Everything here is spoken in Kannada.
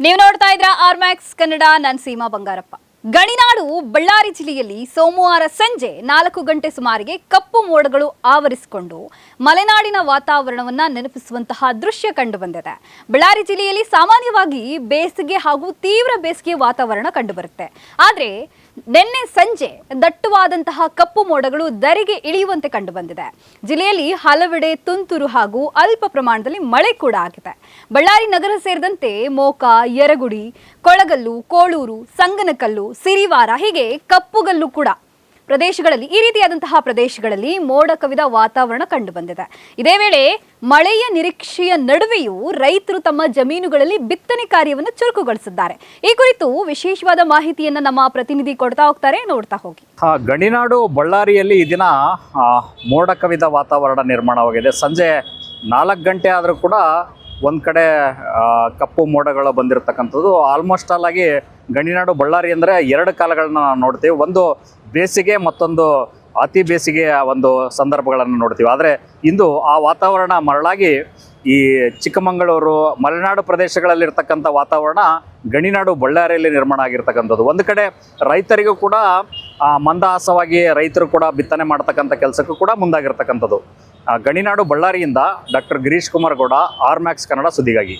ನೀವು ನೋಡ್ತಾ ಇದ್ರ ಆರ್ಮ್ಯಾಕ್ಸ್ ಕನ್ನಡ, ನಾನು ಸೀಮಾ ಬಂಗಾರಪ್ಪ. ಗಣಿನಾಡು ಬಳ್ಳಾರಿ ಜಿಲ್ಲೆಯಲ್ಲಿ ಸೋಮವಾರ ಸಂಜೆ 4 ಗಂಟೆ ಸುಮಾರಿಗೆ ಕಪ್ಪು ಮೋಡಗಳು ಆವರಿಸಿಕೊಂಡು ಮಲೆನಾಡಿನ ವಾತಾವರಣವನ್ನ ನೆನಪಿಸುವಂತಹ ದೃಶ್ಯ ಕಂಡು ಬಂದಿದೆ. ಬಳ್ಳಾರಿ ಜಿಲ್ಲೆಯಲ್ಲಿ ಸಾಮಾನ್ಯವಾಗಿ ಬೇಸಿಗೆ ಹಾಗೂ ತೀವ್ರ ಬೇಸಿಗೆ ವಾತಾವರಣ ಕಂಡುಬರುತ್ತೆ. ಆದರೆ ನಿನ್ನೆ ಸಂಜೆ ದಟ್ಟವಾದಂತಹ ಕಪ್ಪು ಮೋಡಗಳು ಧರೆಗೆ ಇಳಿಯುವಂತೆ ಕಂಡು ಬಂದಿದೆ. ಜಿಲ್ಲೆಯಲ್ಲಿ ಹಲವೆಡೆ ತುಂತುರು ಹಾಗೂ ಅಲ್ಪ ಪ್ರಮಾಣದಲ್ಲಿ ಮಳೆ ಕೂಡ ಆಗಿದೆ. ಬಳ್ಳಾರಿ ನಗರ ಸೇರಿದಂತೆ ಮೋಕ, ಯರಗುಡಿ, ಕೊಳಗಲ್ಲು, ಕೋಳೂರು, ಸಂಗನಕಲ್ಲು, ಸಿರಿವಾರ ಹೀಗೆ ಕಪ್ಪುಗಲ್ಲು ಕೂಡ ಪ್ರದೇಶಗಳಲ್ಲಿ ಈ ರೀತಿಯಾದಂತಹ ಪ್ರದೇಶಗಳಲ್ಲಿ ಮೋಡ ಕವಿದ ವಾತಾವರಣ ಕಂಡು ಬಂದಿದೆ. ಇದೇ ವೇಳೆ ಮಳೆಯ ನಿರೀಕ್ಷೆಯ ನಡುವೆಯೂ ರೈತರು ತಮ್ಮ ಜಮೀನುಗಳಲ್ಲಿ ಬಿತ್ತನೆ ಕಾರ್ಯವನ್ನು ಚುರುಕುಗೊಳಿಸಿದ್ದಾರೆ. ಈ ಕುರಿತು ವಿಶೇಷವಾದ ಮಾಹಿತಿಯನ್ನು ನಮ್ಮ ಪ್ರತಿನಿಧಿ ಕೊಡ್ತಾ ಹೋಗ್ತಾರೆ, ನೋಡ್ತಾ ಹೋಗಿ. ಗಣಿನಾಡು ಬಳ್ಳಾರಿಯಲ್ಲಿ ಈ ದಿನ ಮೋಡ ಕವಿದ ವಾತಾವರಣ ನಿರ್ಮಾಣವಾಗಿದೆ. ಸಂಜೆ 4 ಗಂಟೆ ಆದರೂ ಕೂಡ ಒಂದು ಕಡೆ ಕಪ್ಪು ಮೋಡಗಳು ಬಂದಿರತಕ್ಕಂಥದ್ದು. ಆಲ್ಮೋಸ್ಟ್ ಆಲ್ ಆಗಿ ಗಣಿನಾಡು ಬಳ್ಳಾರಿ ಅಂದರೆ 2 ಕಾಲಗಳನ್ನ ನಾವು ನೋಡ್ತೀವಿ. ಒಂದು ಬೇಸಿಗೆ, ಮತ್ತೊಂದು ಅತಿ ಬೇಸಿಗೆಯ ಒಂದು ಸಂದರ್ಭಗಳನ್ನು ನೋಡ್ತೀವಿ. ಆದರೆ ಇಂದು ಆ ವಾತಾವರಣ ಮರಳಾಗಿ ಈ ಚಿಕ್ಕಮಗಳೂರು, ಮಲೆನಾಡು ಪ್ರದೇಶಗಳಲ್ಲಿರ್ತಕ್ಕಂಥ ವಾತಾವರಣ ಗಣಿನಾಡು ಬಳ್ಳಾರಿಯಲ್ಲಿ ನಿರ್ಮಾಣ ಆಗಿರ್ತಕ್ಕಂಥದ್ದು. ಒಂದು ಕಡೆ ರೈತರಿಗೂ ಕೂಡ ಮಂದಹಾಸವಾಗಿ ರೈತರು ಕೂಡ ಬಿತ್ತನೆ ಮಾಡ್ತಕ್ಕಂಥ ಕೆಲಸಕ್ಕೂ ಕೂಡ ಮುಂದಾಗಿರ್ತಕ್ಕಂಥದ್ದು. ಗಣಿನಾಡು ಬಳ್ಳಾರಿಯಿಂದ ಡಾಕ್ಟರ್ ಗಿರೀಶ್ ಕುಮಾರ್ ಗೌಡ, ಆರ್ಮ್ಯಾಕ್ಸ್ ಕನ್ನಡ ಸುದ್ದಿಗಾಗಿ.